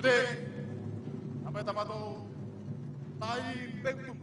Nobite, sampai tamato, tai pengtum.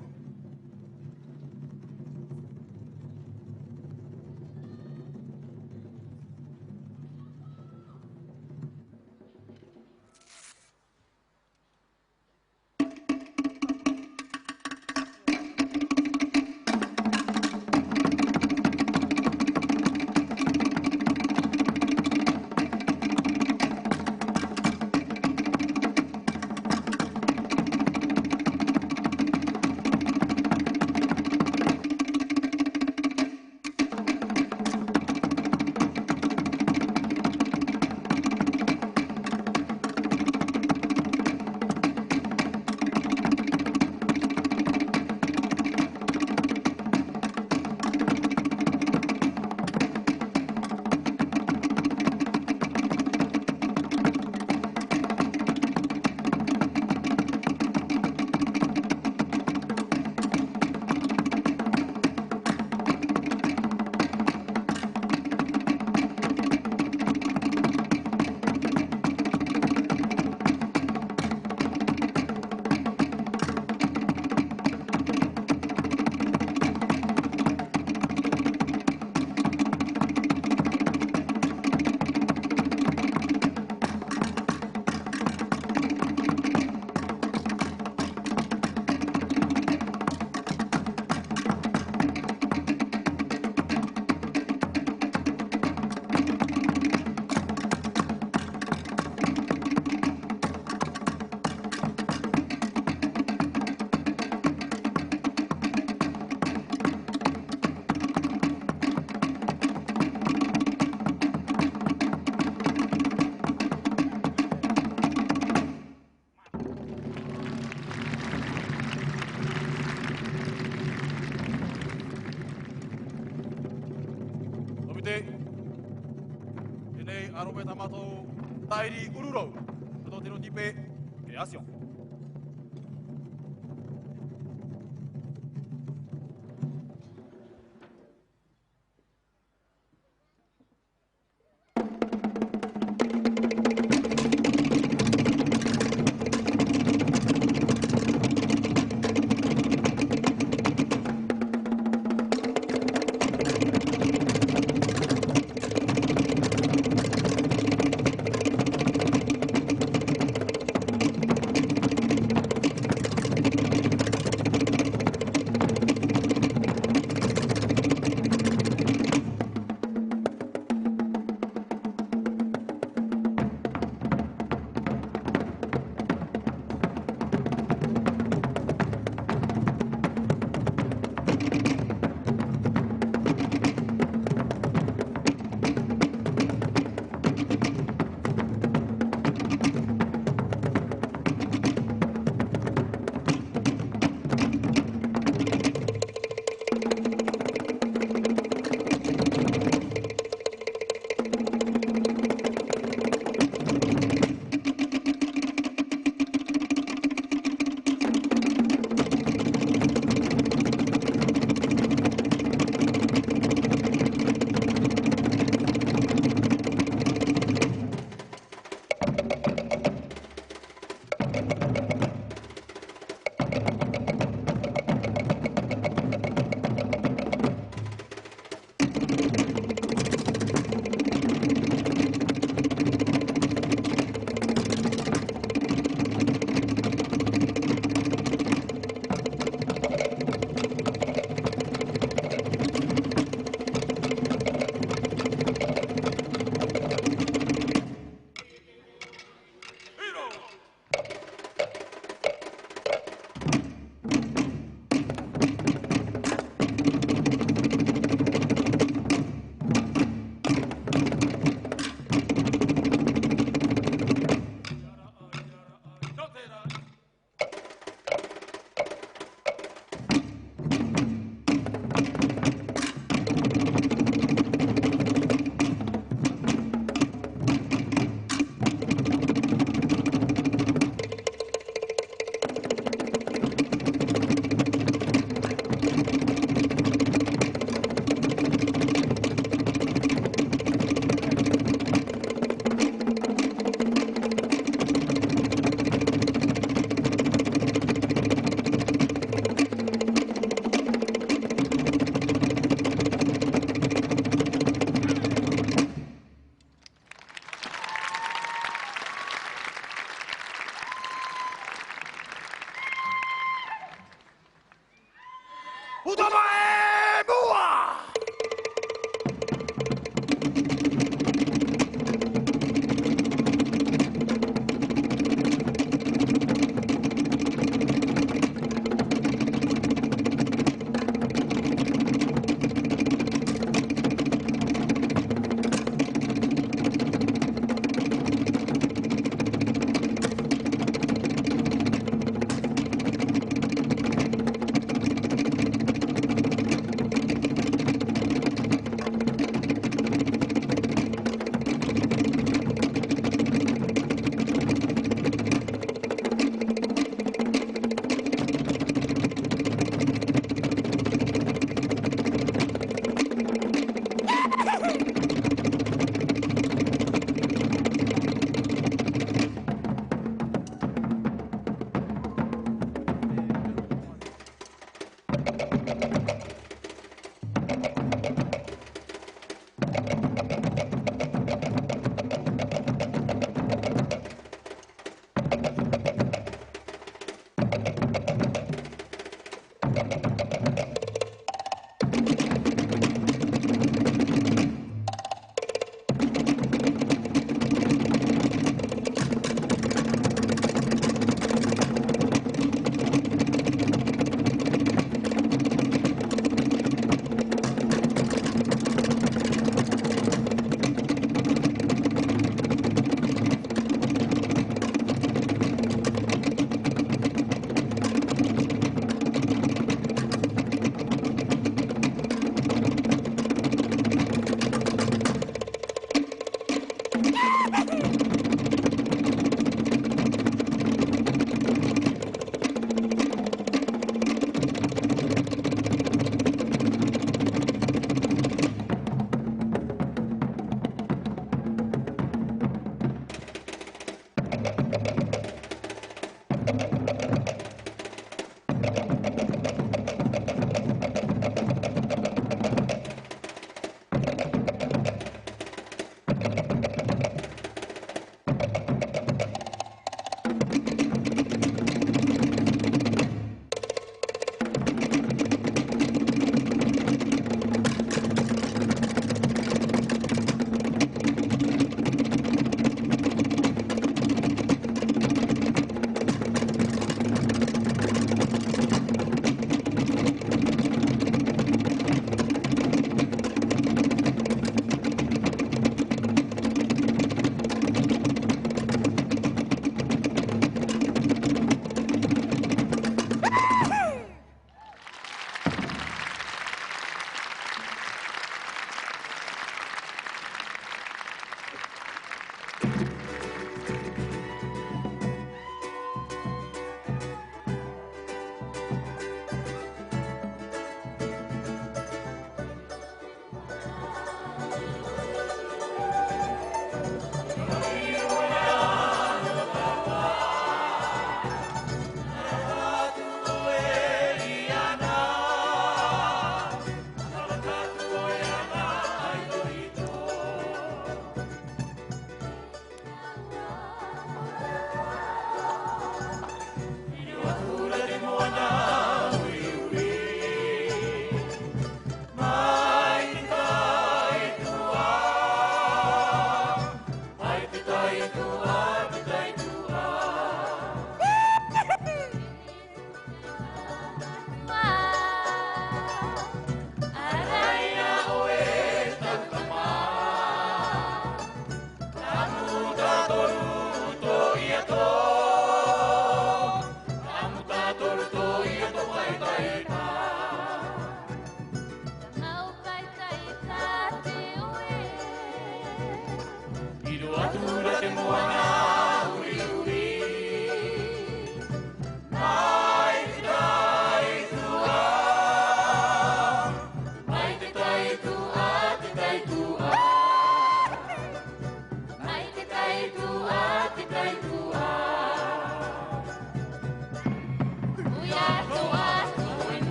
Ini arome tamato tairi ururo. Pedote no tipe creación.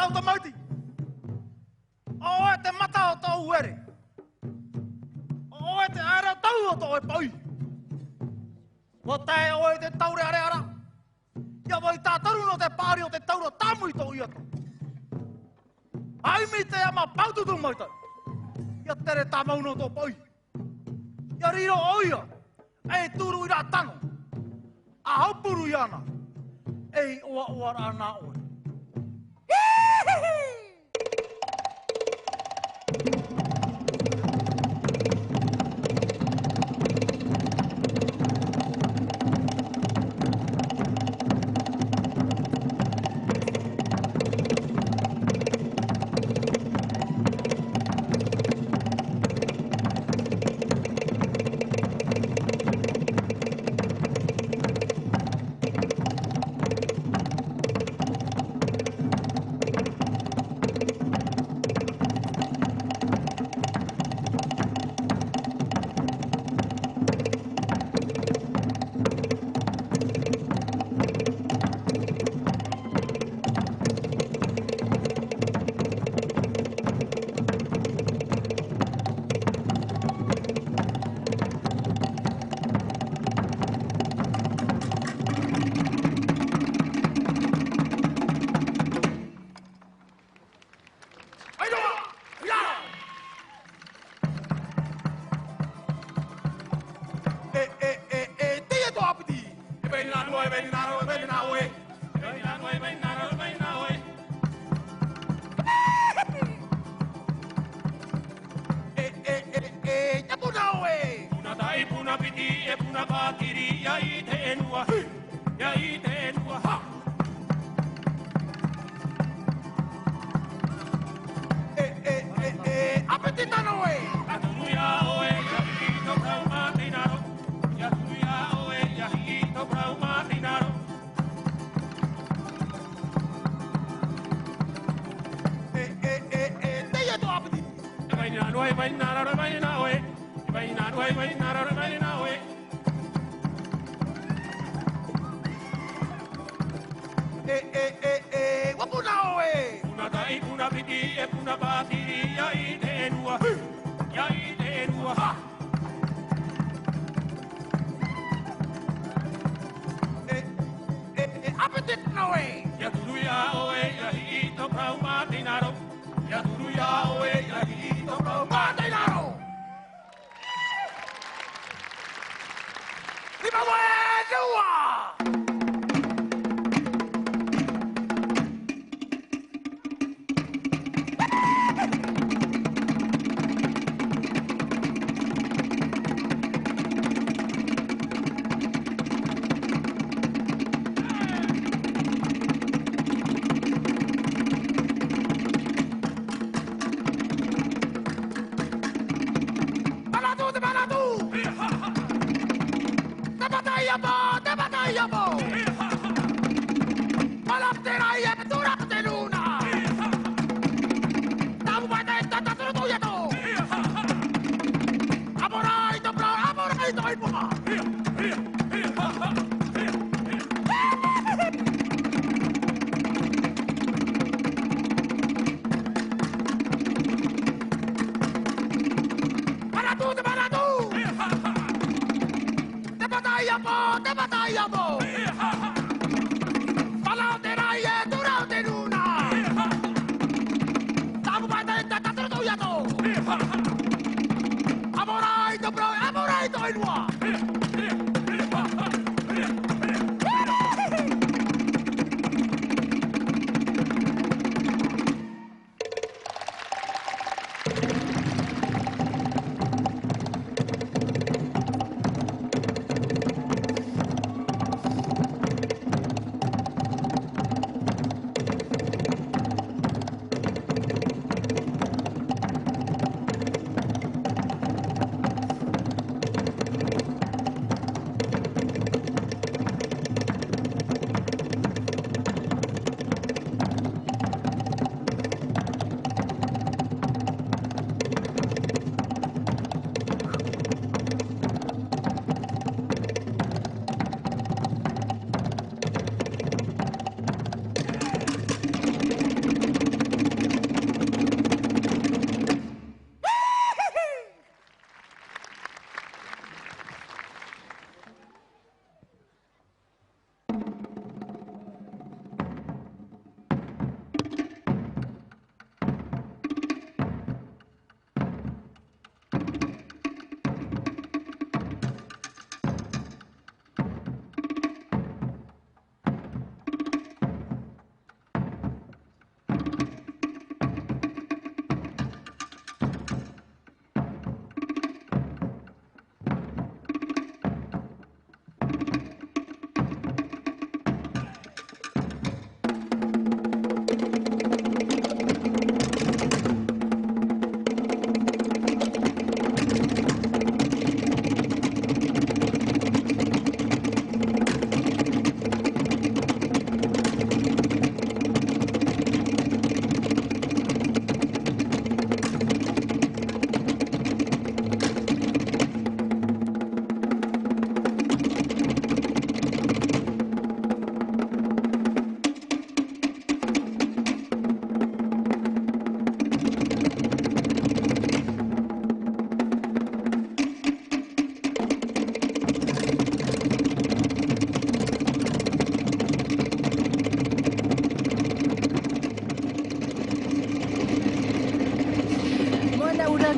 Tautamauti. O te mata o tau uere. O te ara tau o tau e pai. O tae o te taure are ara. Ia voi tātaru no te pāri o te taura tamu i tau iata. Ai mi te ama paututu mauta. Ia tere tamau no tau pai. Ia riro oia. E turu ira tano. A haupuru iana. E oa oa ana oe.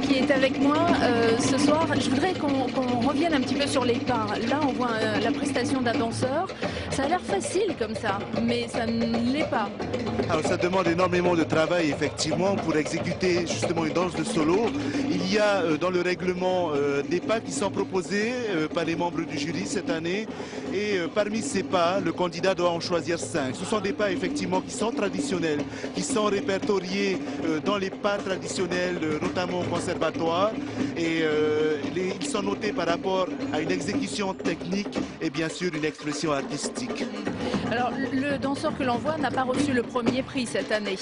qui est avec moi ce soir. Je voudrais qu'on revienne un petit peu sur les pas. Là, on voit la prestation d'un danseur. Ça a l'air facile comme ça, mais ça ne l'est pas. Alors ça demande énormément de travail effectivement pour exécuter justement une danse de solo. Il y a dans le règlement des pas qui sont proposés par les membres du jury cette année et parmi ces pas, le candidat doit en choisir 5. Ce sont des pas effectivement qui sont traditionnels, qui sont répertoriés dans les pas traditionnels, notamment au conservatoire et ils sont notés par rapport à une exécution technique et bien sûr une expression artistique. Alors, le danseur que l'on voit n'a pas reçu le premier prix cette année.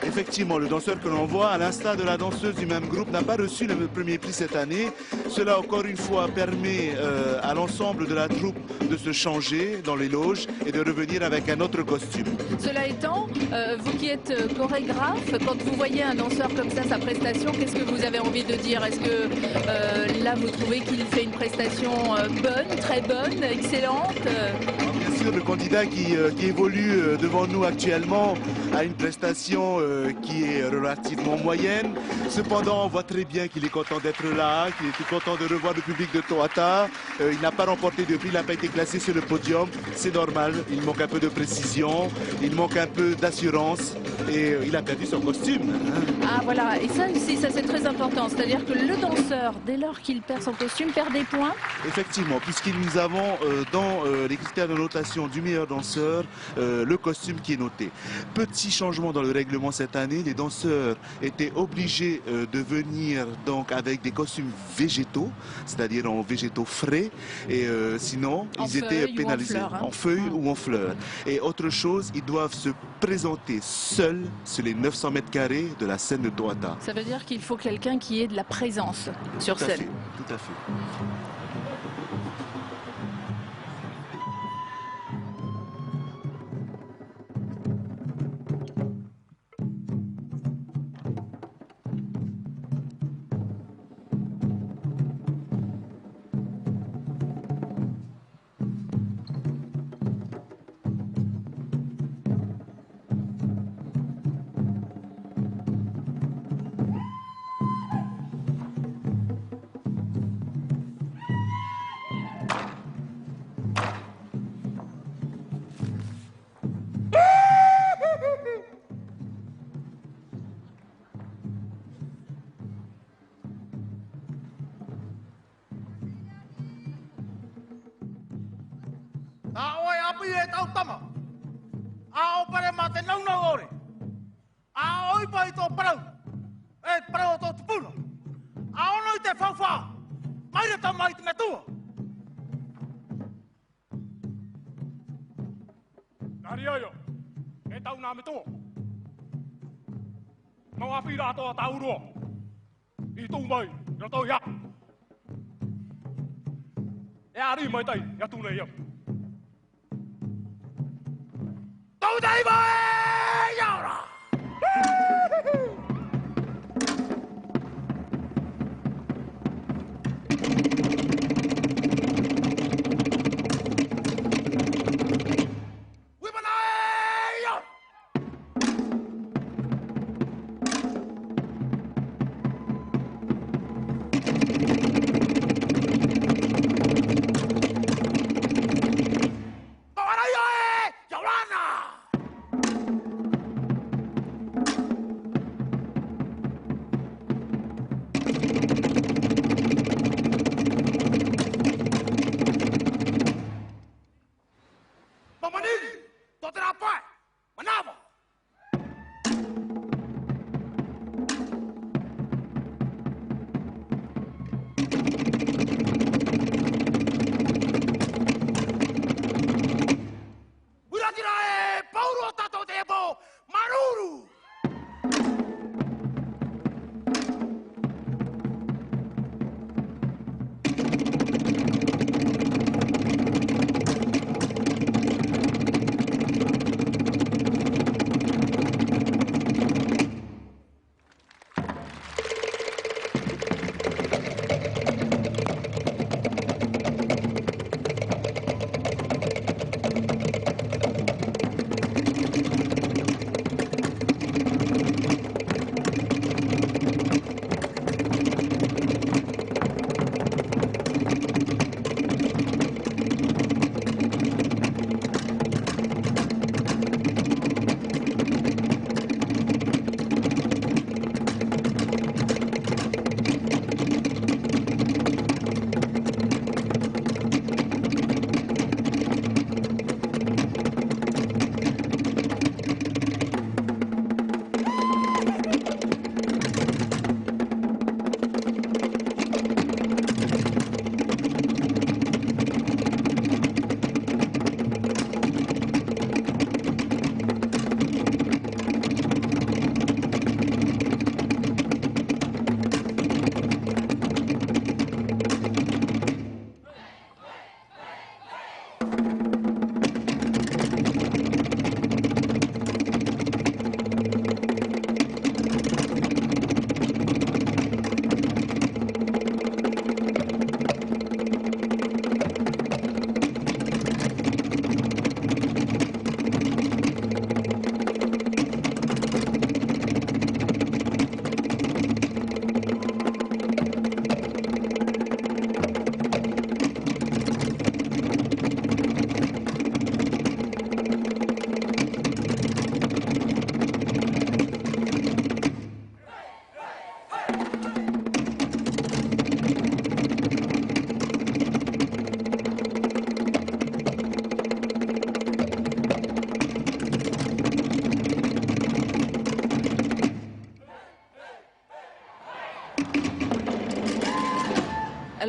Effectivement, le danseur que l'on voit, à l'instar de la danseuse du même groupe, n'a pas reçu le premier prix cette année. Cela, encore une fois, permet à l'ensemble de la troupe de se changer dans les loges et de revenir avec un autre costume. Cela étant, vous qui êtes chorégraphe, quand vous voyez un danseur comme ça, sa prestation, qu'est-ce que vous avez envie de dire? Est-ce que là, vous trouvez qu'il fait une prestation bonne, très bonne, excellente? Bien sûr, le candidat qui évolue devant nous actuellement a une prestation qui est relativement moyenne. Cependant, on voit très bien qu'il est content d'être là, qu'il est content de revoir le public de Toata. Il n'a pas remporté de prix, il n'a pas été classé sur le podium. C'est normal, il manque un peu de précision, il manque un peu d'assurance et il a perdu son costume. Ah voilà, et ça aussi, ça c'est très important. C'est-à-dire que le danseur, dès lors qu'il perd son costume, perd des points. Effectivement, puisque nous avons dans les critères de notation du meilleur danseur, le costume qui est noté. Petit changement dans le règlement cette année, les danseurs étaient obligés de venir donc avec des costumes végétaux, c'est-à-dire en végétaux frais, et sinon ils étaient pénalisés en feuilles ou en fleurs. Et autre chose, ils doivent se présenter seuls sur les 900 mètres carrés de la scène de Toata. Ça veut dire qu'il faut quelqu'un qui ait de la présence sur scène. Tout à fait. Oi api e tau tama. A o pare ma te nau nau ore. A oi pai tō parau. E parau tō tupuna. A ono i te whauwha. Mai re tau mai te metua. Nari aio, e tau nā me tō. Mau api rā tō a tāuroa. I tū mai, ra tō ia. E ari mai tai, ia tū nei ia. Tau dai mai yaura.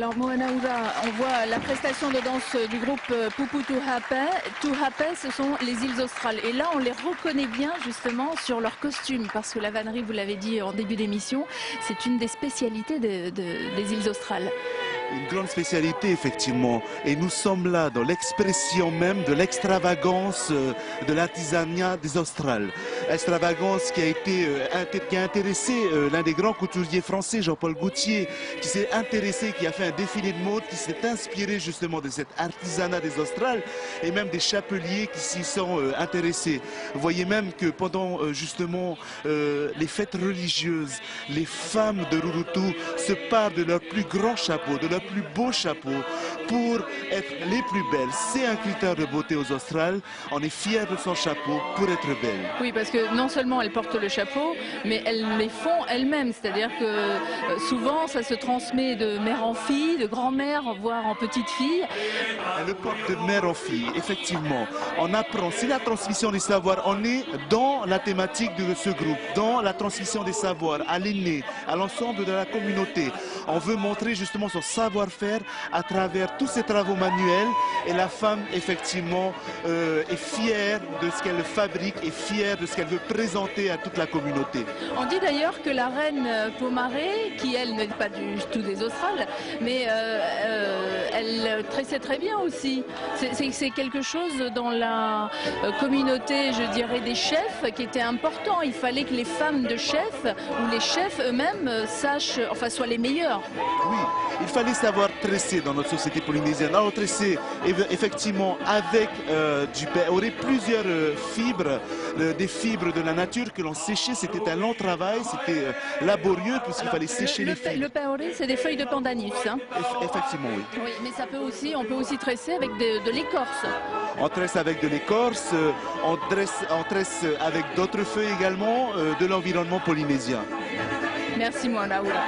Alors Moanaoura, on voit la prestation de danse du groupe Pupu Tuhape. Tuhape, ce sont les îles australes. Et là, on les reconnaît bien justement sur leurs costumes, parce que la vannerie, vous l'avez dit en début d'émission, c'est une des spécialités des îles australes. Une grande spécialité, effectivement. Et nous sommes là dans l'expression même de l'extravagance de l'artisanat des Australes. Extravagance qui a intéressé l'un des grands couturiers français, Jean-Paul Gaultier, qui s'est intéressé, qui a fait un défilé de mode, qui s'est inspiré justement de cet artisanat des Australes et même des chapeliers qui s'y sont intéressés. Vous voyez même que pendant justement les fêtes religieuses, les femmes de Rurutu se parent de leur plus grand chapeau, de leur plus beau chapeau pour être les plus belles. C'est un critère de beauté aux Australes. On est fiers de son chapeau pour être belle. Oui, parce que non seulement elles portent le chapeau, mais elles les font elles-mêmes. C'est-à-dire que souvent, ça se transmet de mère en fille, de grand-mère, voire en petite fille. Elle le porte de mère en fille, effectivement. On apprend, c'est la transmission des savoirs. On est dans la thématique de ce groupe, dans la transmission des savoirs à l'aîné, à l'ensemble de la communauté. On veut montrer justement son savoir-faire à travers tous ces travaux manuels. Et la femme, effectivement, est fière de ce qu'elle fabrique, est fière de ce qu'elle veut présenter à toute la communauté. On dit d'ailleurs que la reine Pomaré, qui elle n'est pas du tout des Australes, mais elle tressait très bien aussi. C'est quelque chose dans la communauté, je dirais, des chefs qui était important. Il fallait que les femmes de chefs ou les chefs eux-mêmes sachent, enfin, soient les meilleurs. Oui, il fallait savoir tresser dans notre société polynésienne. Alors tresser, effectivement, avec du pain, plusieurs fibres, des fibres de la nature que l'on séchait. C'était un long travail, c'était laborieux puisqu'il fallait sécher les fibres. Le paoré, c'est des feuilles de pandanus. Hein. Effectivement, oui. Oui, mais ça peut aussi, on peut aussi tresser avec de l'écorce. On tresse avec de l'écorce, on tresse avec d'autres feuilles également de l'environnement polynésien. Merci, Moanaoura.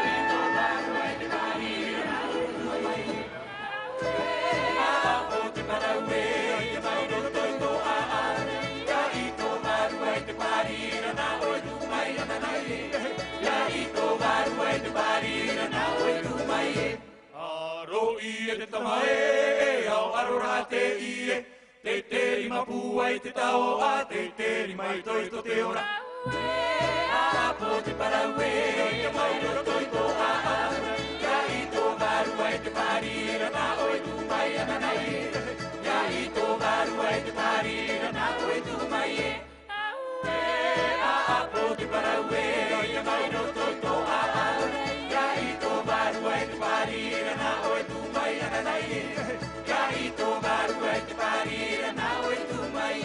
Te tamae, au arora te ie, te teri mapua I te tao a, te teri mai toi to te ora. A po te paraue, te mai no toi to a, ya I to varu ai te parira na oi tu mai ananai. Ya I to varu ai te parira na oi tu mai. A po te paraue, te mai no toi to a, ya I to varu ai te parira na oi tu mai ananai. Ya I to varu ai te parira na oi tu mai.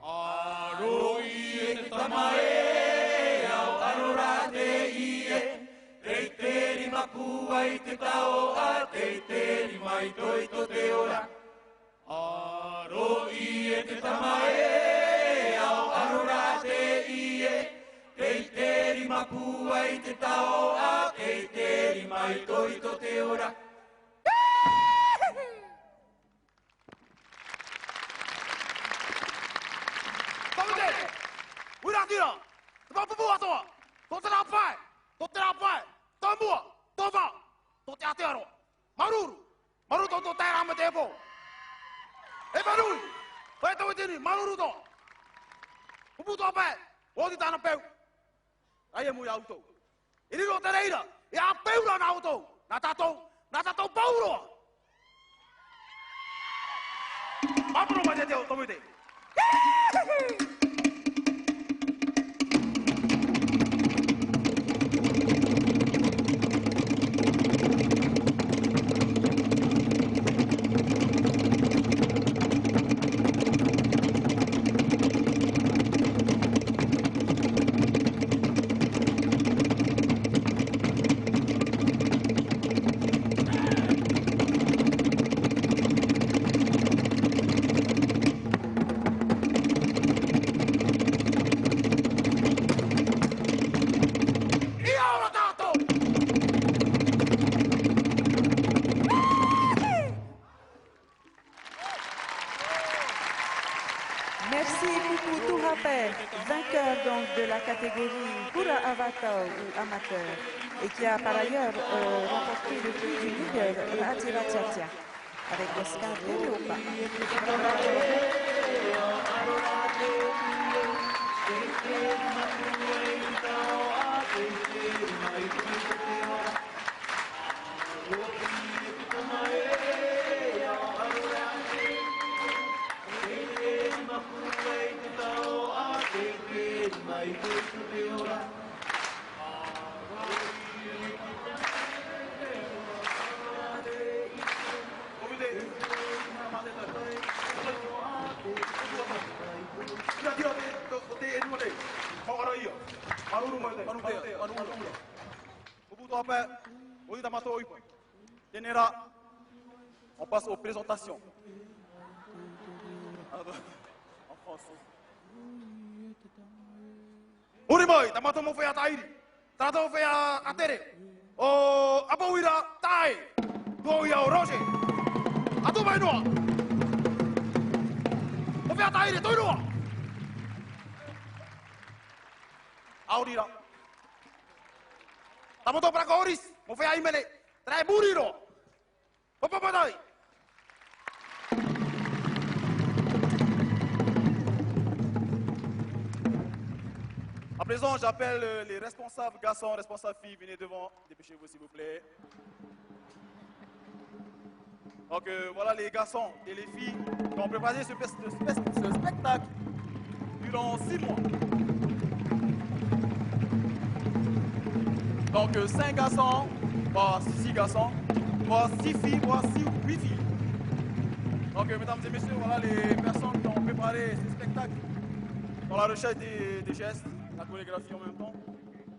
Aroi te tamae, au arora te ie, te teri mapua I te tao a, te teri mai toi to te ora. Aroi te tamae, au arora te ie, te teri mapua I te tao a, te teri mai toi to te ora. Pamudere! Urakira! Papu atoa! Totera pai! Totera pai! Tambua! Tova! Tote atearo! Maruru! Maru to tera me tepo! E barui! Vai to itini! Maruru to! Pupu to pai! Odi tana peu! Ai e mui auto! Iri ro tereira! E a peura na auto! Na tato pauro! Mapuro mai te teo, tomite! Merci beaucoup Tourapé, vainqueur donc de la catégorie Pura Avata ou amateur et qui a par ailleurs remporté le prix du leader Ratira Tchatia avec Oscar Pereopa. On passe aux présentations. En français. Urimoy, tamato mo fea tairi. Trato fea atere. O apawira tai. Do ya roje. Atu vai no. O fea tairi toi no. Aurira. Tamato pra coris. Mo fea imele. Trai buriro. Papapadai. À présent, j'appelle les responsables garçons, responsables filles. Venez devant, dépêchez-vous s'il vous plaît. Donc voilà les garçons et les filles qui ont préparé ce spectacle durant 6 mois. Donc 5 garçons, voire 6 garçons, voire 6 filles, voire 8 filles. Donc mesdames et messieurs, voilà les personnes qui ont préparé ce spectacle dans la recherche des gestes. La chorégraphie en même temps.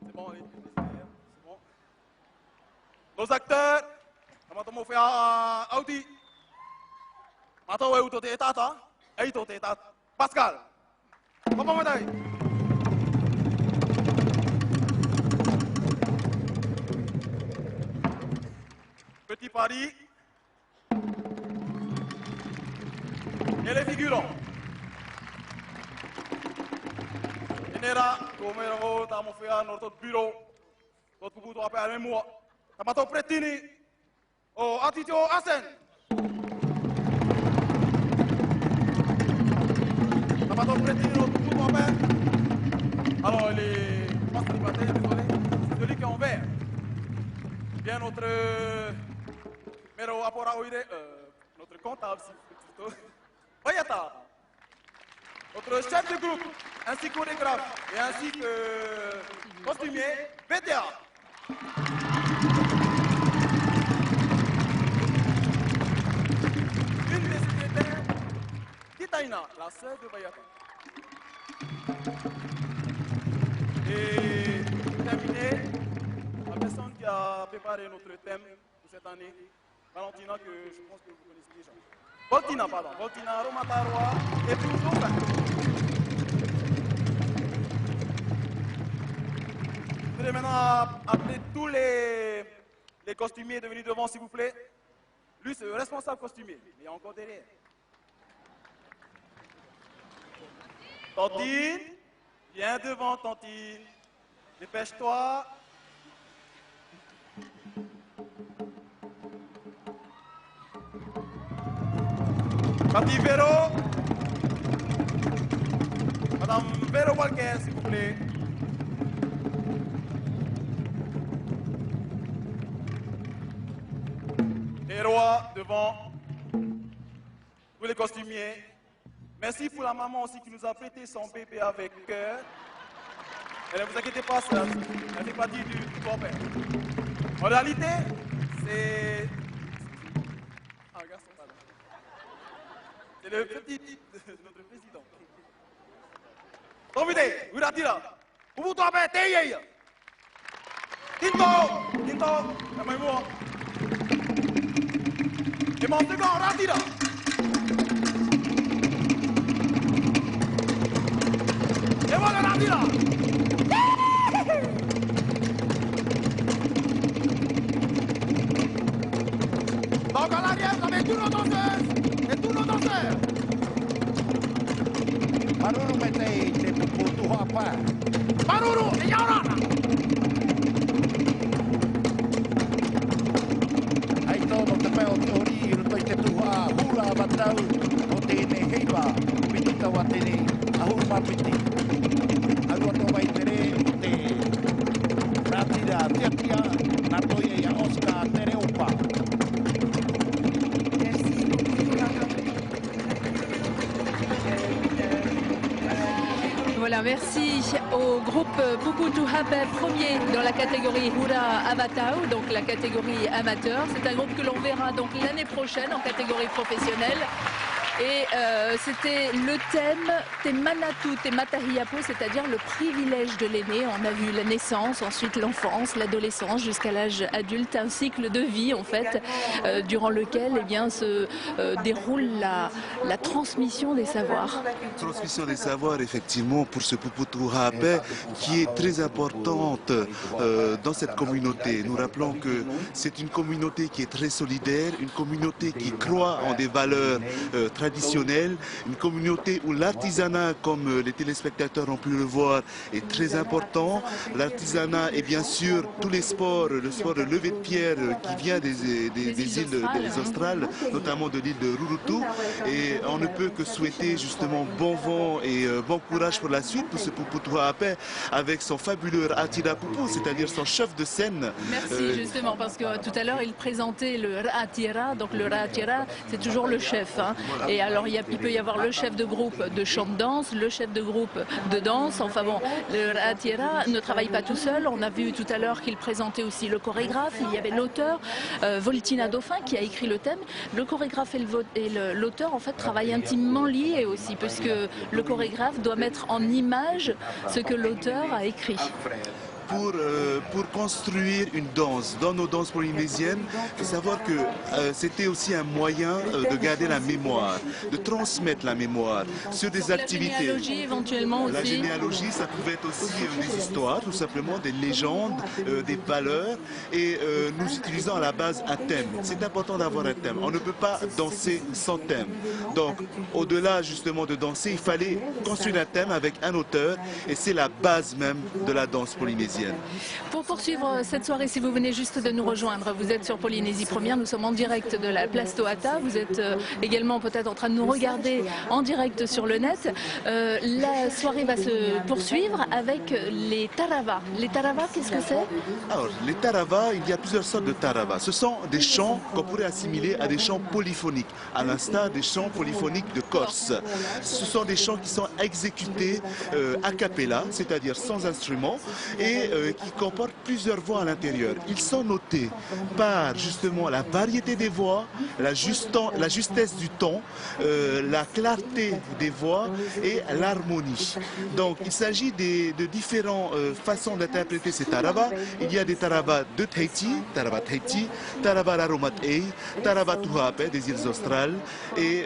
C'est bon, c'est bon. Nos acteurs, on fait un Audi. Maintenant, on est tata. Et on est tata. Pascal. Comment on est? Petit Paris. Et les figurants. Nera, come ero, stiamo facendo il bureau, tutto potuto aprire moi. Tamato Pretini, o Atitio Asen. Tamato Pretini, tutto potuto aprire. Alors, les postes de bataille, désolé, c'est celui qui est en vert. Bien notre mero apora oire, notre comptable, plutôt. Oyata. Notre chef de groupe, ainsi que chorégraphe et ainsi que costumier, BTA. Une des secrétaires, Titaina, la sœur de Bayata. Et pour terminer, la personne qui a préparé notre thème pour cette année, Valentina, que je pense que vous connaissez déjà. Voltina, pardon. Voltina, Romatarwa et puis Nova. Je vais maintenant appeler tous les costumiers de venir devant, s'il vous plaît. Lui, c'est le responsable costumier. Il est encore derrière. Tantine, viens devant, Tantine. Dépêche-toi. Papi Véro. Madame Véro Walker, s'il vous plaît. Et Roi devant tous les costumiers. Merci pour la maman aussi qui nous a prêté son bébé avec cœur. Et ne vous inquiétez pas, ça fait partie du copain. En réalité, c'est... Ah, regarde, c'est pas là. C'est le petit de notre président. Tomide, Uratira. Ubu to abe teye. Tinto, amai mo. Et mon second Ratira. Et voilà Ratira. Donc à l'arrière, avec tous nos danseurs et tous nos danseurs. Maruru me te puputu hapa. Maruru, e aurara! Ai tono te peo te ori, ruto i te tuha, hura avatau, o tēne heiwa, pitika wa tēne, ahuru mapiti. Arua tō mai tere, o te rātira tiatia, nā toia ia Oscar tere opa. Voilà, merci au groupe Puputu Hape, premier dans la catégorie Hura Avatau, donc la catégorie amateur. C'est un groupe que l'on verra donc l'année prochaine en catégorie professionnelle. Et c'était le thème Te Manatu, Te Matahiapo, c'est-à-dire le privilège de l'aîné. On a vu la naissance, ensuite l'enfance, l'adolescence jusqu'à l'âge adulte, un cycle de vie en fait, durant lequel eh bien, se déroule la transmission des savoirs. Transmission des savoirs, effectivement, pour ce Puputu Hape, qui est très importante dans cette communauté. Nous rappelons que c'est une communauté qui est très solidaire, une communauté qui croit en des valeurs traditionnelle, une communauté où l'artisanat, comme les téléspectateurs ont pu le voir, est très important. L'artisanat et bien sûr tous les sports, le sport de levée de pierre qui vient des îles australes, notamment de l'île de Rurutu. Et on ne peut que souhaiter justement bon vent et bon courage pour la suite pour ce Puputu Hape avec son fabuleux Atira Pupu, c'est-à-dire son chef de scène. Merci justement, parce que tout à l'heure il présentait le Atira, donc le Atira c'est toujours le chef. Hein. Et alors il peut y avoir le chef de groupe de chant de danse, le chef de groupe de danse. Enfin bon, le Atira ne travaille pas tout seul. On a vu tout à l'heure qu'il présentait aussi le chorégraphe. Il y avait l'auteur, Voltina Dauphin, qui a écrit le thème. Le chorégraphe et l'auteur en fait travaillent intimement liés aussi, puisque le chorégraphe doit mettre en image ce que l'auteur a écrit. Pour construire une danse dans nos danses polynésiennes, il faut savoir que c'était aussi un moyen de garder la mémoire, de transmettre la mémoire sur des activités. La généalogie éventuellement aussi. La généalogie, ça pouvait être aussi des histoires, tout simplement, des légendes, des valeurs. Et nous utilisons à la base un thème. C'est important d'avoir un thème. On ne peut pas danser sans thème. Donc, au-delà justement de danser, il fallait construire un thème avec un auteur. Et c'est la base même de la danse polynésienne. Pour poursuivre cette soirée, si vous venez juste de nous rejoindre, vous êtes sur Polynésie Première, nous sommes en direct de la place Tohata, vous êtes également peut-être en train de nous regarder en direct sur le net. La soirée va se poursuivre avec les taravas. Les taravas, qu'est-ce que c'est? Alors, les taravas, il y a plusieurs sortes de taravas. Ce sont des chants qu'on pourrait assimiler à des chants polyphoniques, à l'instar des chants polyphoniques de Corse. Ce sont des chants qui sont exécutés a cappella, c'est-à-dire sans instrument, et qui comportent plusieurs voix à l'intérieur. Ils sont notés par justement la variété des voix, la justesse du ton, la clarté des voix et l'harmonie. Donc il s'agit de différentes façons d'interpréter ces taravas. Il y a des taravas de Tahiti, taravas Raromatei, taravas Tuhape des îles australes, et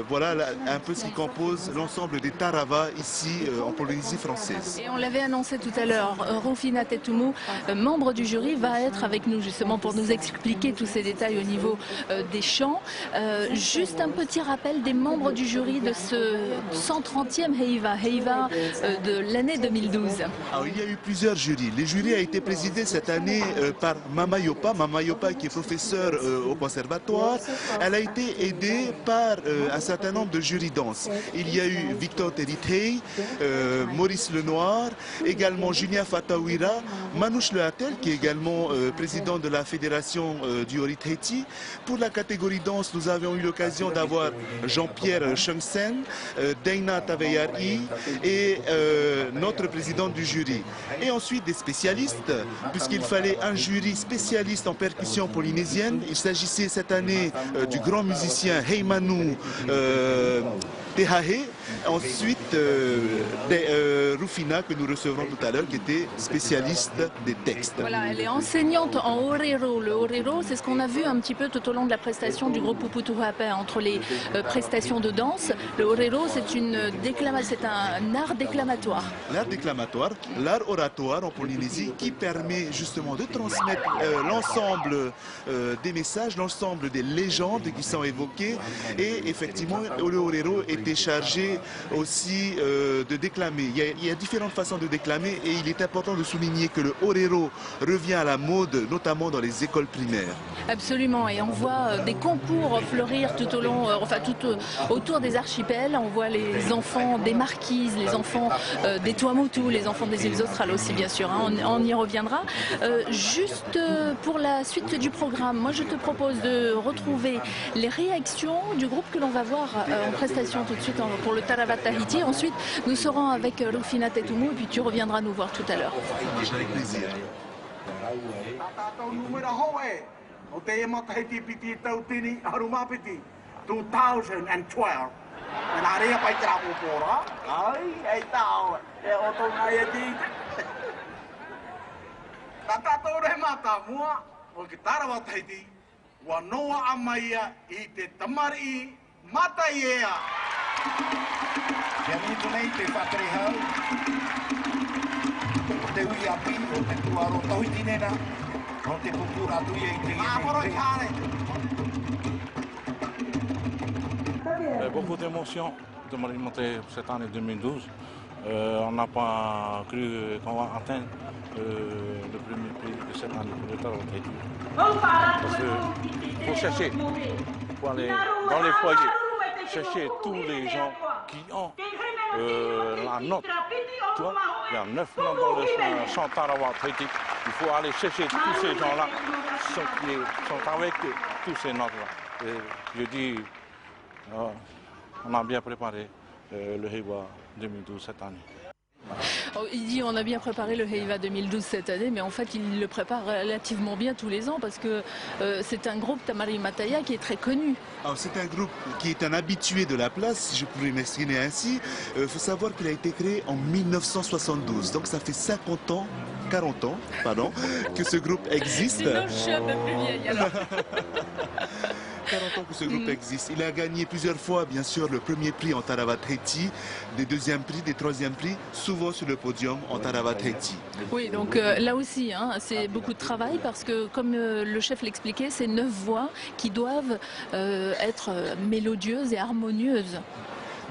voilà un peu ce qui compose l'ensemble des taravas ici en Polynésie française. Et on l'avait annoncé tout à l'heure, Rufina Tetumu, membre du jury, va être avec nous justement pour nous expliquer tous ces détails au niveau des chants. Juste un petit rappel des membres du jury de ce 130e Heiva de l'année 2012. Alors, il y a eu plusieurs jurys. Le jury a été présidé cette année par Mama Yopa qui est professeure au conservatoire. Elle a été aidée par un certain nombre de jurys danse. Il y a eu Victor Teritei, Maurice Lenoir, également Julien Fatawira, Manouche Lehatel qui est également président de la fédération du Ori Tahiti. Pour la catégorie danse, nous avons eu l'occasion d'avoir Jean-Pierre Chengsen, Deina Taveyari et notre président du jury. Et ensuite des spécialistes, puisqu'il fallait un jury spécialiste en percussion polynésienne. Il s'agissait cette année du grand musicien Heimanu Tehahe. Ensuite, Rufina, que nous recevrons tout à l'heure, qui était spécialiste des textes. Voilà, elle est enseignante en orero. Le orero, c'est ce qu'on a vu un petit peu tout au long de la prestation du groupe Puputu Hape, entre les prestations de danse. Le orero, c'est un art déclamatoire. L'art déclamatoire, l'art oratoire en Polynésie, qui permet justement de transmettre l'ensemble des messages, l'ensemble des légendes qui sont évoquées. Et effectivement, le orero est été chargé aussi de déclamer. Il y a différentes façons de déclamer et il est important de souligner que le orero revient à la mode, notamment dans les écoles primaires. Absolument, et on voit des concours fleurir tout au long, autour des archipels. On voit les enfants des Marquises, les enfants des Tuamotu, les enfants des îles australes aussi, bien sûr. Hein, on y reviendra. Juste pour la suite du programme, moi je te propose de retrouver les réactions du groupe que l'on va voir en prestation tout de suite pour le Tarawa Tahiti. Ensuite, nous serons avec Rufina Tetumu et puis tu reviendras nous voir tout à l'heure. Avec plaisir. O te e matahiti piti tau tini harumapiti 2012. E nā rea pai te rapo pōra. Ai, ei tau, e o tau ngai e tita. Tā tātou re mata mua, o ki Tarawa Tahiti, wa noa amaia I te tamari mata iea. Kia mitu nei te whakarehau. O te ui api, o te tuaro tauiti nena. No te pupura tuia I te Beaucoup d'émotions de monter cette année 2012. On n'a pas cru qu'on va atteindre le premier prix de cette année pour le Tarawa Tahiti. Parce qu'il faut chercher, pour aller dans les foyers, chercher tous les gens qui ont la note. Il y a 9 notes dans le chant Tarawa Tahiti. Il faut aller chercher tous ces gens-là qui sont avec tous ces notes-là. Et je dis, on a bien préparé le Heiwa 2012 cette année. Il dit on a bien préparé le Heiwa 2012 cette année, mais en fait il le prépare relativement bien tous les ans parce que c'est un groupe Tamari Mataya qui est très connu. C'est un groupe qui est un habitué de la place, si je pourrais m'exprimer ainsi. Il faut savoir qu'il a été créé en 1972, donc ça fait 40 ans, que ce groupe existe. Sinon je suis un peu plus vieille alors. 40 ans que ce groupe existe. Il a gagné plusieurs fois, bien sûr, le premier prix en Tarawa Tahiti, des deuxièmes prix, des troisièmes prix, souvent sur le podium en Tarawa Tahiti. Oui, donc là aussi, hein, c'est beaucoup de travail parce que, comme le chef l'expliquait, c'est 9 voix qui doivent être mélodieuses et harmonieuses.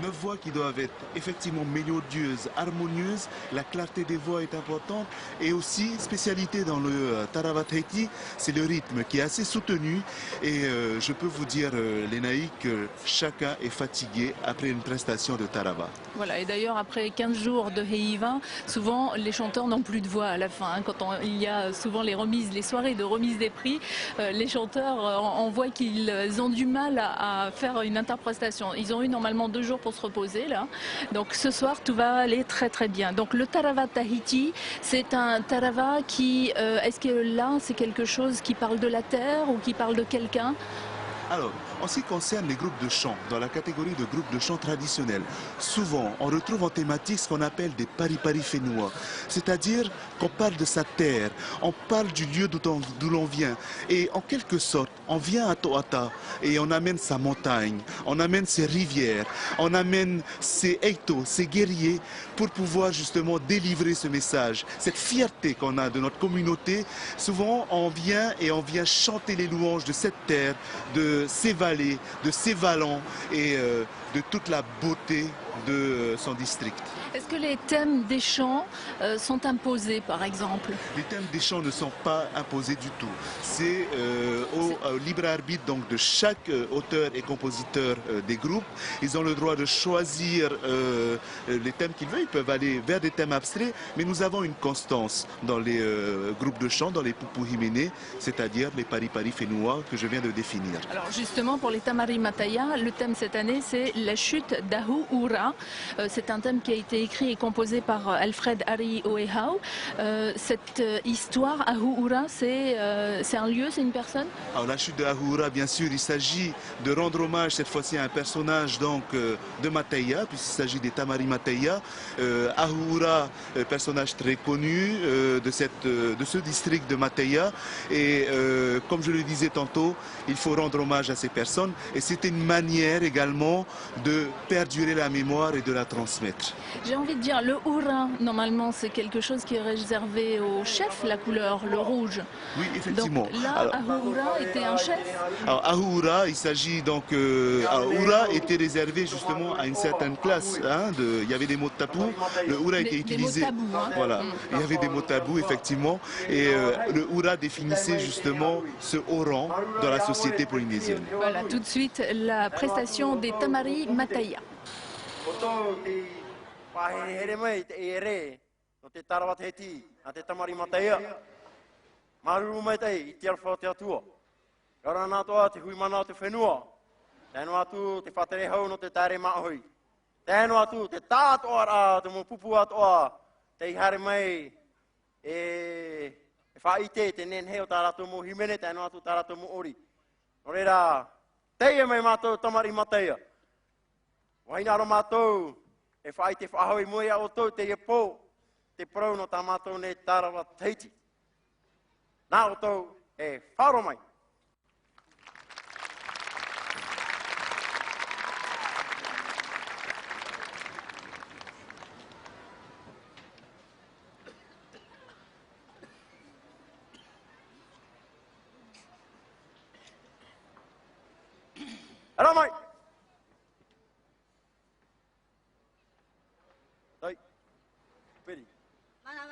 9 voix qui doivent être effectivement mélodieuses, harmonieuses. La clarté des voix est importante. Et aussi, spécialité dans le Tarawa Tahiti, c'est le rythme qui est assez soutenu. Et je peux vous dire, les naïcs, que chacun est fatigué après une prestation de Tarawa. Voilà, et d'ailleurs, après 15 jours de Heiwa, souvent les chanteurs n'ont plus de voix à la fin. Hein. Quand il y a souvent les remises, les soirées de remise des prix, les chanteurs, on voit qu'ils ont du mal à faire une interprétation. Ils ont eu normalement 2 jours pour se reposer là. Donc ce soir tout va aller très très bien. Donc le Tarawa Tahiti, c'est un Tarawa qui, est-ce que là c'est quelque chose qui parle de la terre ou qui parle de quelqu'un? Alors, en ce qui concerne les groupes de chant, dans la catégorie de groupes de chant traditionnels, souvent on retrouve en thématique ce qu'on appelle des pari-pari fénois. C'est-à-dire qu'on parle de sa terre, on parle du lieu d'où l'on vient. Et en quelque sorte, on vient à Toata et on amène sa montagne, on amène ses rivières, on amène ses eito, ses guerriers pour pouvoir justement délivrer ce message. Cette fierté qu'on a de notre communauté, souvent on vient chanter les louanges de cette terre, de ses vallées, de ses vallons et de toute la beauté de son district. Est-ce que les thèmes des chants sont imposés par exemple? Les thèmes des chants ne sont pas imposés du tout. C'est au libre arbitre donc, de chaque auteur et compositeur des groupes. Ils ont le droit de choisir les thèmes qu'ils veulent. Ils peuvent aller vers des thèmes abstraits, mais nous avons une constance dans les groupes de chants, dans les Pupu Himene, c'est-à-dire les pari-pari fénois que je viens de définir. Alors justement pour les Tamari Mataya, le thème cette année c'est la chute d'Ahu'ura. C'est un thème qui a été écrit et composé par Alfred Ari Oehau. Cette histoire, Ahu'ura, c'est un lieu, c'est une personne? Alors la chute de Ahu'ura, bien sûr, il s'agit de rendre hommage cette fois-ci à un personnage donc, de Mataya, puisqu'il s'agit des Tamari Mataya. Ahu'ura, personnage très connu de ce district de Mataya. Et comme je le disais tantôt, il faut rendre hommage à ces personnes. Et c'était une manière également de perdurer la mémoire et de la transmettre. J'ai envie de dire, le hura, normalement, c'est quelque chose qui est réservé au chef, la couleur, le rouge. Oui, effectivement. Donc là, Alors, Ahura était un chef. alors, Ahura, il s'agit donc... alors, Hura était réservé justement à une certaine classe. Hein, il y avait des mots tabous. Le Hura était utilisé... Des mots tabous, hein. Voilà, il y avait des mots tabous, effectivement. Et le Hura définissait justement ce haut rang dans la société polynésienne. Voilà, tout de suite, la prestation des Tamari Mataya. Pahere mai te ere no te tarawat heti a te tamari mataya maru mai te I te alfa te atua ora na toa te hui mana te whenua tēnu atu te whatere hau no te tare maahoi tēnu atu te tātoa ra te mo pupu atoa te ihare mai e whaite te nen heo tā rato mo himene tēnu atu tā rato mo ori no reira teia mai mātou tamari mataya wainaro mātou e whai te whahoi moia o tau te pō, te prau no tā mātou ne tārawa teiti. Nā o tau e wharo mai. Ara mai! Peri. Hey,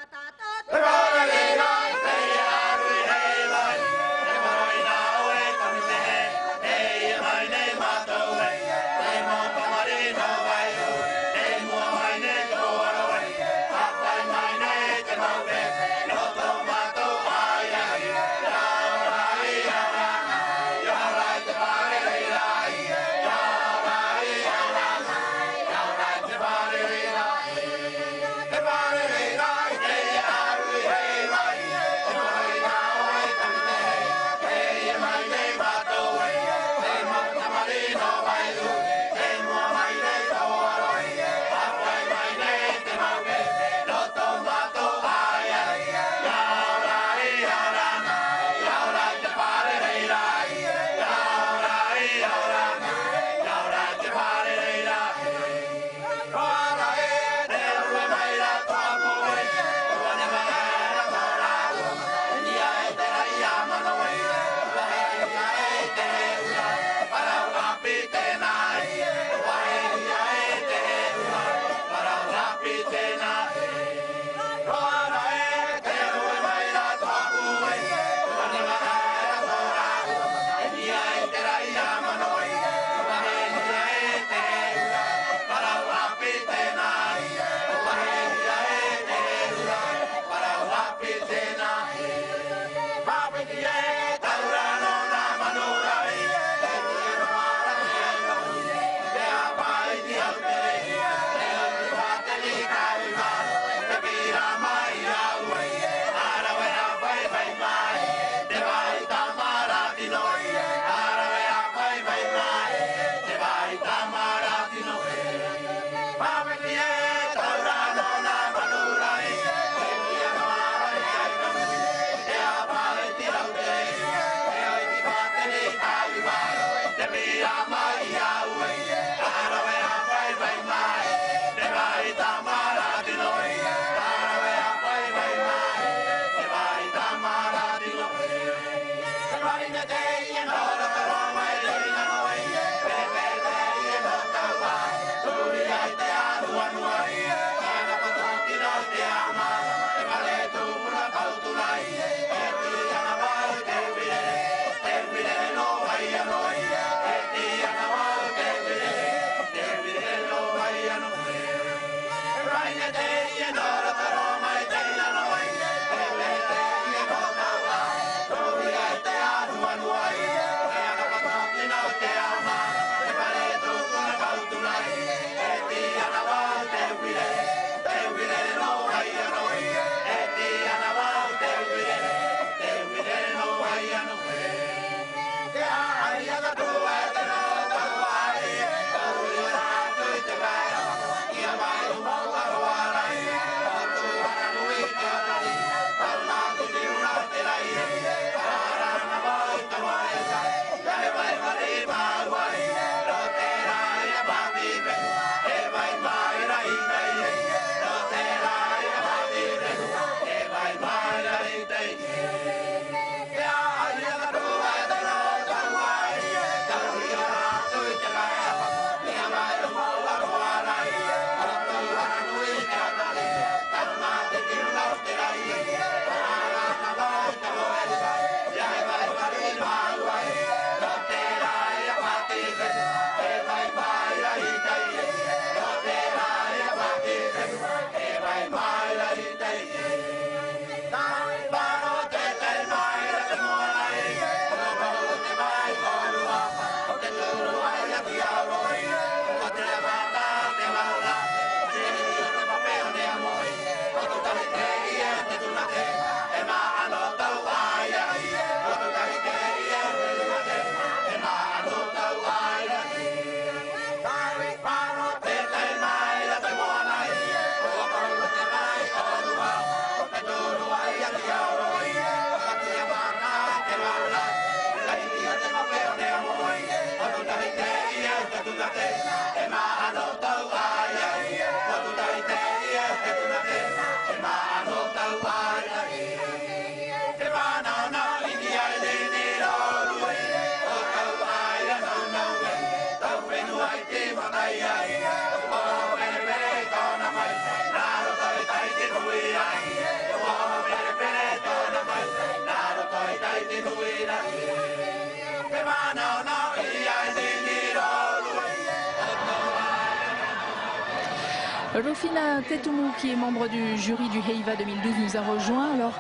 Rufina Tetumu, qui est membre du jury du Heiva 2012, nous a rejoint. Alors,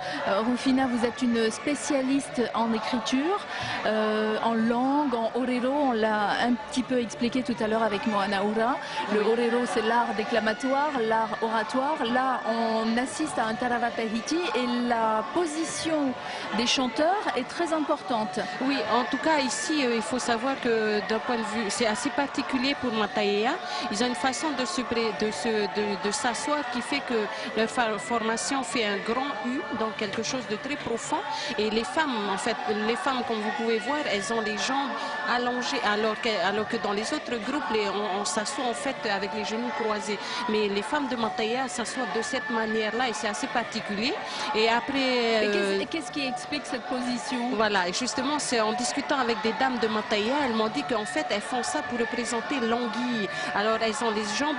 Rufina, vous êtes une spécialiste en écriture, en langue, en orero. On l'a un petit peu expliqué tout à l'heure avec Moana Ura. Le orero, c'est l'art déclamatoire, l'art oratoire. Là, on assiste à un Tarawa Tahiti et la position des chanteurs est très importante. Oui, en tout cas, ici, il faut savoir que d'un point de vue, c'est assez particulier pour Mataea. Ils ont une façon de s'asseoir qui fait que leur formation fait un grand U, donc quelque chose de très profond. Et les femmes, en fait, comme vous pouvez voir, elles ont les jambes allongées, alors que dans les autres groupes, on s'assoit en fait avec les genoux croisés. Mais les femmes de Mataea s'assoient de cette manière-là et c'est assez particulier. Et après... Qu'est-ce qui explique cette position? Voilà, et justement, c'est en discutant avec des dames de Mataea, elles m'ont dit qu'en fait, elles font ça pour représenter l'anguille. Alors, elles ont les jambes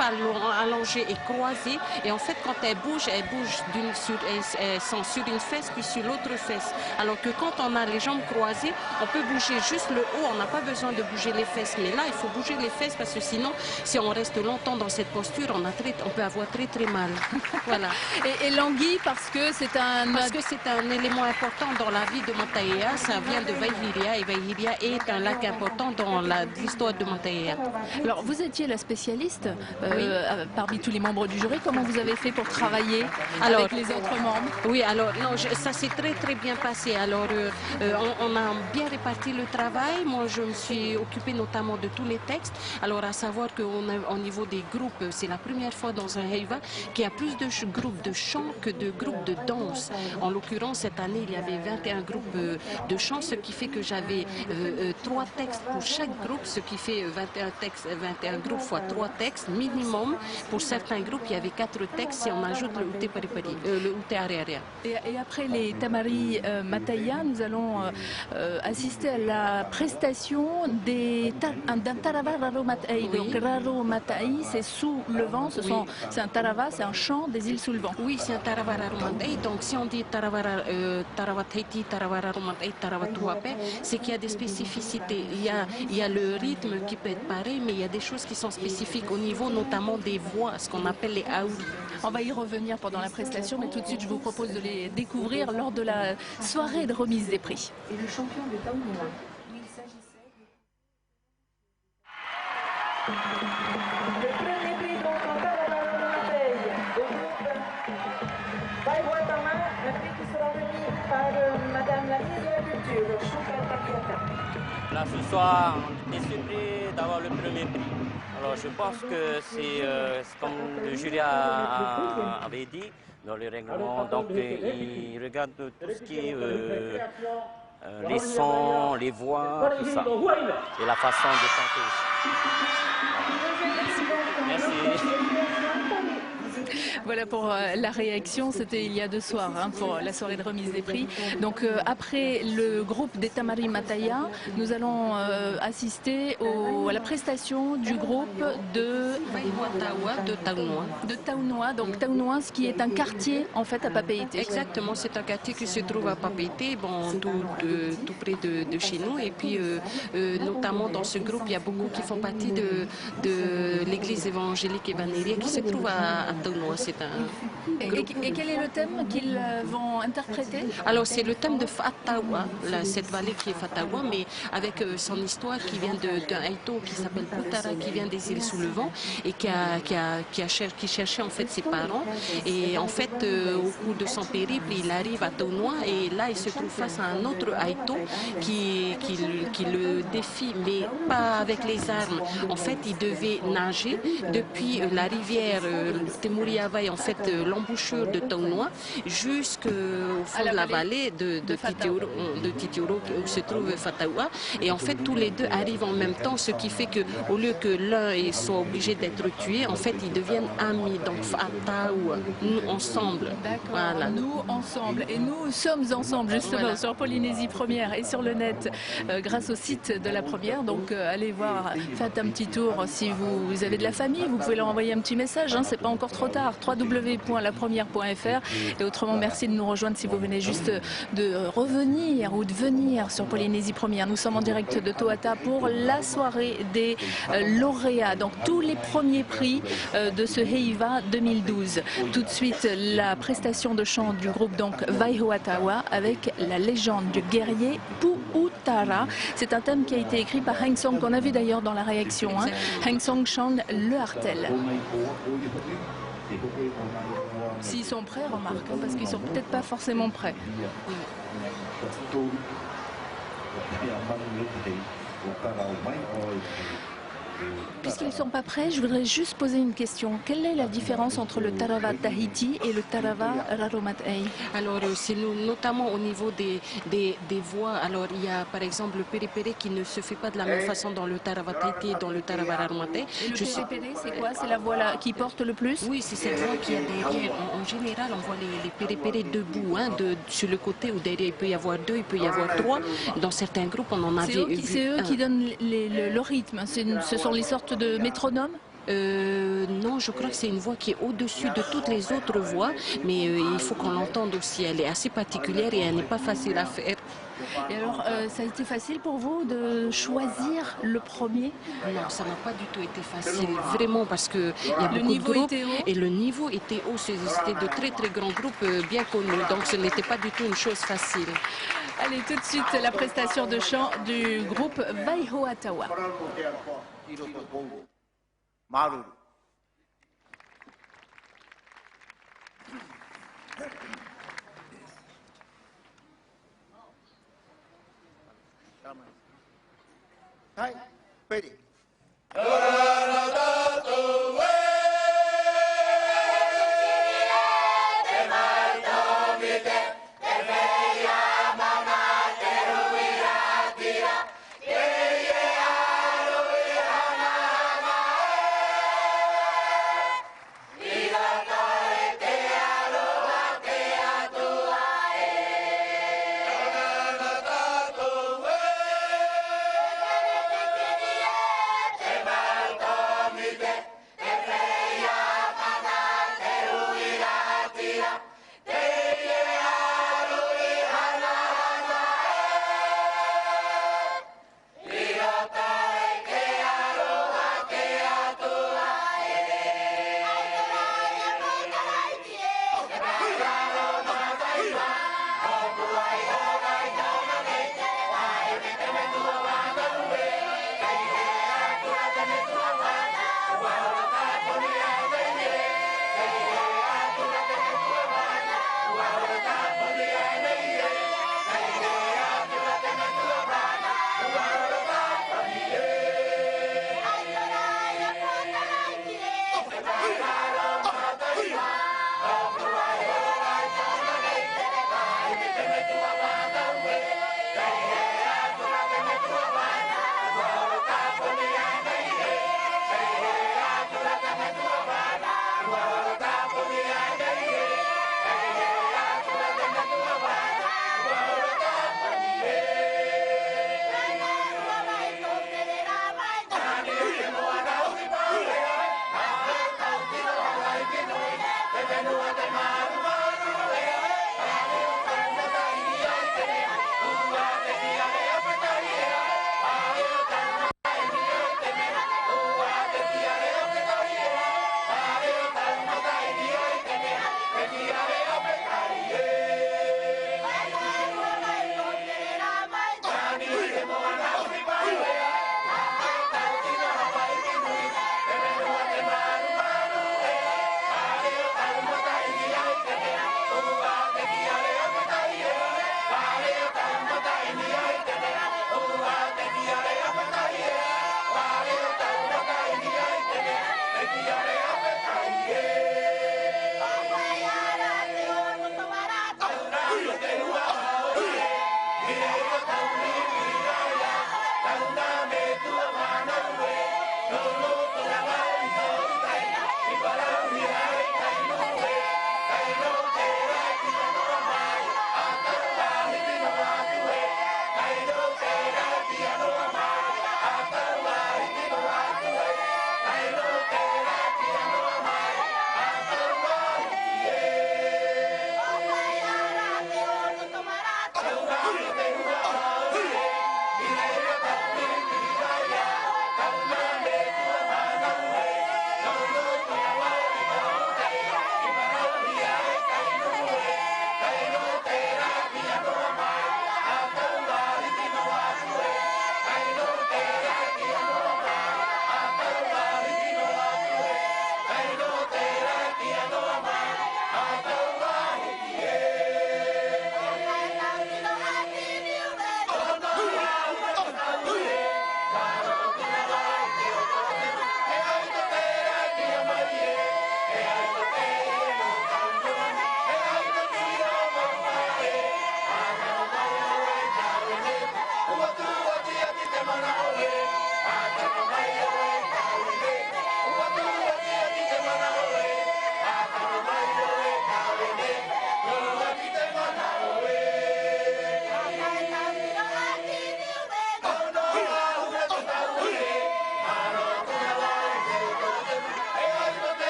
allongées et croisées. Et en fait, quand elles bougent elles sont sur une fesse puis sur l'autre fesse. Alors que quand on a les jambes croisées, on peut bouger juste le haut. On n'a pas besoin de bouger les fesses. Mais là, il faut bouger les fesses parce que sinon, si on reste longtemps dans cette posture, on peut avoir très très mal. Voilà. Et l'anguille, parce que c'est un élément important dans la vie de Mataea. Ça vient de Vaihiria et Vaihiria est un lac important dans l'histoire de Mataea. Alors, vous étiez la spécialiste parmi tous les membres du jury. Comment vous avez fait pour travailler avec les autres membres? Oui, alors, non, ça s'est très très bien passé. Alors, on a bien réparti le travail. Moi, je me suis occupée notamment de tous les textes. Alors, à savoir qu'au niveau des groupes, c'est la première fois dans un Heiva qu'il y a plus de groupes de chant que de groupes de danse. En l'occurrence, cette année, il y avait 21 groupes de chant, ce qui fait que j'avais 3 textes pour chaque groupe, ce qui fait 21 groupes fois 3 textes minimum. Pour certains groupes, il y avait 4 textes si on ajoute le Ute Paripari, le Ute Arearea. Et après les Tamari Mataea, nous allons assister à la prestation d'un Tarawa Raro Matai. Oui. Donc Raro Matai, c'est sous le vent, c'est un Tarawa, c'est un chant des îles sous le vent. Oui, c'est un Tarawa Raro Matai. Donc si on dit Tarawa Tahiti, Tarawa Raro Matai, Tarawa Tuape, c'est qu'il y a des spécificités. Il y a le rythme qui peut être pareil, mais il y a des choses qui sont spécifiques au niveau notamment des voix, ce qu'on appelle les aouri. On va y revenir pendant la prestation, mais tout de suite, je vous propose de les découvrir lors de la soirée de remise des prix. Et le champion de Taounouan. Le premier prix donc en Tarawa-Raro-Matai au groupe Baiwatama, un prix qui sera remis par Madame la ministre de la Culture, Choukal Takiata. Là, ce soir, on était surpris d'avoir le premier prix. Alors, je pense que c'est comme le jury avait dit dans le règlement. Donc, il regarde tout ce qui est les sons, les voix, tout ça. Et la façon de chanter aussi. Merci. Voilà pour la réaction, c'était il y a 2 soirs pour la soirée de remise des prix. Donc après le groupe des Tamari Mataea, nous allons assister à la prestation du groupe de Taounouan. De Taounouan, donc Taounouan, ce qui est un quartier en fait à Papeete. Exactement, c'est un quartier qui se trouve à Papeete, tout près de chez nous. Et puis notamment dans ce groupe, il y a beaucoup qui font partie de l'église évangélique Evaneria qui se trouve à Taounouan. Et quel est le thème qu'ils vont interpréter? Alors c'est le thème de Fatawa, cette vallée qui est Fatawa, mais avec son histoire qui vient d'un Aito qui s'appelle Putara, qui vient des îles sous le vent et qui cherchait en fait ses parents. Et en fait, au cours de son périple, il arrive à Taounouan et là il se trouve face à un autre Aito qui le défie, mais pas avec les armes. En fait, il devait nager depuis la rivière Temuriavai, en fait l'embouchure de Taounouan, jusqu'au fond de la vallée de Titioro, où se trouve Fatawa. Et en fait, tous les deux arrivent en même temps, ce qui fait qu'au lieu que l'un soit obligé d'être tué, en fait, ils deviennent amis. Donc Fatawa, nous ensemble. Voilà. Nous ensemble. Et nous sommes ensemble, justement, sur Polynésie Première et sur le net, grâce au site de la Première. Donc, allez voir, faites un petit tour. Si vous avez de la famille, vous pouvez leur envoyer un petit message. C'est pas encore trop tard. www.lapremière.fr. Et autrement, merci de nous rejoindre si vous venez juste de revenir ou de venir sur Polynésie Première. Nous sommes en direct de Toata pour la soirée des lauréats. Donc tous les premiers prix de ce Heiva 2012. Tout de suite, la prestation de chant du groupe donc Waihoatawa avec la légende du guerrier Pu'utara. C'est un thème qui a été écrit par Heng Song, qu'on a vu d'ailleurs dans la réaction. Hein. Heng Song chante le hartel. S'ils sont prêts, remarque, hein, parce qu'ils sont peut-être pas forcément prêts. Puisqu'ils ne sont pas prêts, je voudrais juste poser une question. Quelle est la différence entre le Tarawa Tahiti et le Tarawa Raromatei? Alors, c'est notamment au niveau des voix. Alors, il y a par exemple le péripéré qui ne se fait pas de la même façon dans le Tarawa Tahiti et dans le Tarawa Raromatei. Le péripéré, c'est quoi? C'est la voix là, qui porte le plus? Oui, c'est cette voix qui a derrière. En général, on voit les péripérés debout, hein, sur le côté ou derrière. Il peut y avoir 2, il peut y avoir 3. Dans certains groupes, on en avait vu. C'est eux qui donnent le rythme. Ce sont les sortes de métronomes? Non, je crois que c'est une voix qui est au-dessus de toutes les autres voix, mais il faut qu'on l'entende aussi. Elle est assez particulière et elle n'est pas facile à faire. Et alors, ça a été facile pour vous de choisir le premier? Non, ça n'a pas du tout été facile, vraiment, parce qu'il y a beaucoup de groupes et le niveau était haut. C'était de très très grands groupes bien connus, donc ce n'était pas du tout une chose facile. Allez, tout de suite, la prestation de chant du groupe Waihoatawa. Maruru. Hai, pedi.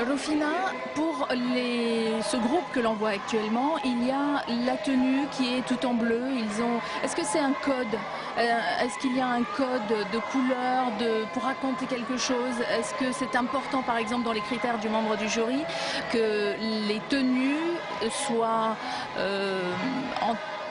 Rufina, pour ce groupe que l'on voit actuellement, il y a la tenue qui est tout en bleu. Est-ce que c'est un code? Est-ce qu'il y a un code de couleur pour raconter quelque chose? Est-ce que c'est important, par exemple, dans les critères du membre du jury, que les tenues soient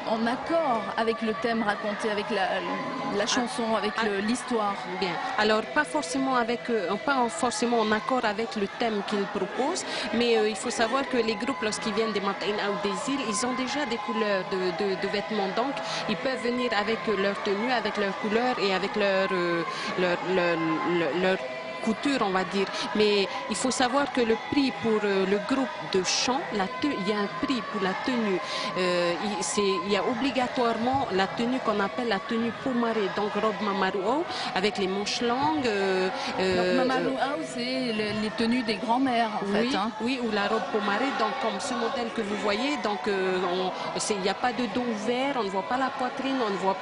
en accord avec le thème raconté, avec la chanson, avec l'histoire? Bien. Alors, pas forcément en accord avec le thème qu'ils proposent, mais il faut savoir que les groupes, lorsqu'ils viennent des montagnes ou des îles, ils ont déjà des couleurs de vêtements. Donc, ils peuvent venir avec leur tenue, avec leur couleur et avec leur couture, on va dire. Mais il faut savoir que le prix pour le groupe de chant, il y a un prix pour la tenue. Il y a obligatoirement la tenue qu'on appelle la tenue pomaré, donc robe mamaruau, avec les manches longues. Donc mamaruau, c'est les tenues des grands-mères, en fait. Oui, oui, ou la robe pomaré, donc comme ce modèle que vous voyez, donc il n'y a pas de dos ouvert, on ne voit pas la poitrine, on ne voit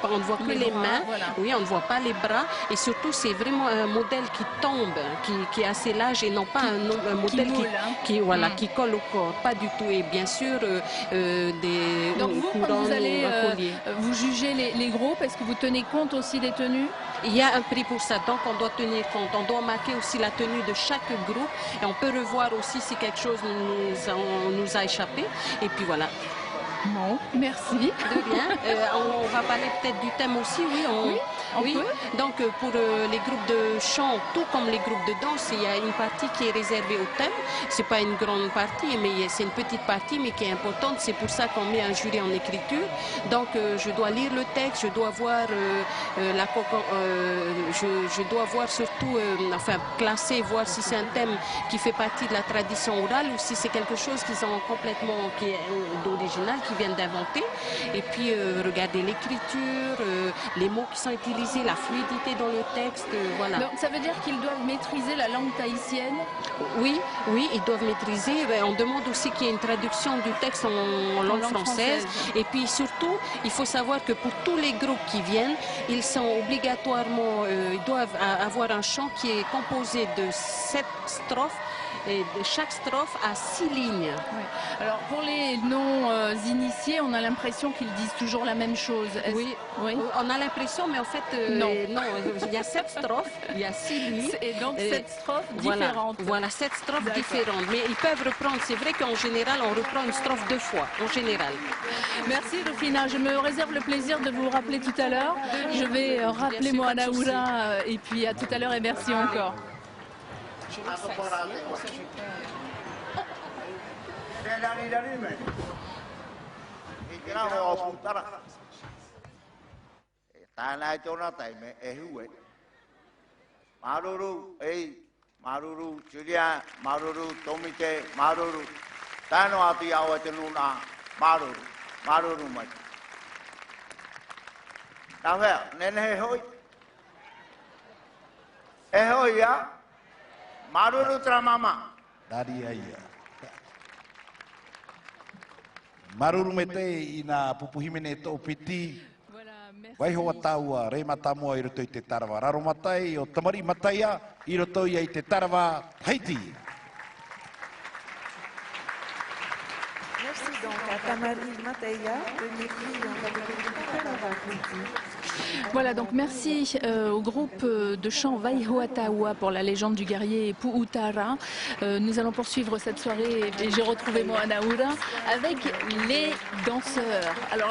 que les mains, voilà. Oui, on ne voit pas les bras, et surtout c'est vraiment un modèle qui tombe, qui est assez large et non pas un modèle qui colle au corps, pas du tout. Et bien sûr, des donc vous, couronnes, quand vous allez vous jugez les groupes, est-ce que vous tenez compte aussi des tenues? Il y a un prix pour ça, donc on doit tenir compte. On doit marquer aussi la tenue de chaque groupe et on peut revoir aussi si quelque chose nous a échappé. Et puis voilà. Bon, merci. De rien. On va parler peut-être du thème aussi, oui. On peut. Donc pour les groupes de chant, tout comme les groupes de danse, il y a une partie qui est réservée au thème. C'est pas une grande partie, mais c'est une petite partie, mais qui est importante. C'est pour ça qu'on met un jury en écriture. Donc je dois lire le texte, je dois voir je dois voir surtout, classer, voir si c'est un thème qui fait partie de la tradition orale ou si c'est quelque chose qu'ils ont complètement d'original, qui viennent d'inventer. Et puis regarder l'écriture, les mots qui sont utilisés, la fluidité dans le texte, voilà. Donc ça veut dire qu'ils doivent maîtriser la langue tahitienne? Oui, ils doivent maîtriser. On demande aussi qu'il y ait une traduction du texte en langue française. Et puis surtout, il faut savoir que pour tous les groupes qui viennent, ils sont obligatoirement, ils doivent avoir un chant qui est composé de 7 strophes. Et chaque strophe a 6 lignes. Oui. Alors pour les non-initiés, on a l'impression qu'ils disent toujours la même chose. Oui, on a l'impression, mais en fait, non. Il y a 7 strophes, il y a 6 lignes. Et donc 7 strophes différentes. Voilà, 7 strophes différentes. Mais ils peuvent reprendre, c'est vrai qu'en général, on reprend une strophe 2 fois, en général. Merci Rufina, je me réserve le plaisir de vous rappeler tout à l'heure. Je vais rappeler Moana Oura et puis à tout à l'heure et merci encore. Maruru, Julia, Maruru, Tomite, Maruru, Tano ati awatenuna, Maruru mai. Nawe, nene hoi. Hoi ya. Maruru tramama. Dari aia. Maruru mete ina pupuhimene to piti. Vai hoa taua, re matamua i roto i te tarawa. Raro matai o tamari mataia i roto i te tarawa Haiti. Merci donc à Tamari Mataia de m'écrire en catégorie Tarawa Haiti. Voilà, donc merci au groupe de chant Waihoataua pour la légende du guerrier Pu'utara. Nous allons poursuivre cette soirée et j'ai retrouvé Moana Oura avec les danseurs. Alors,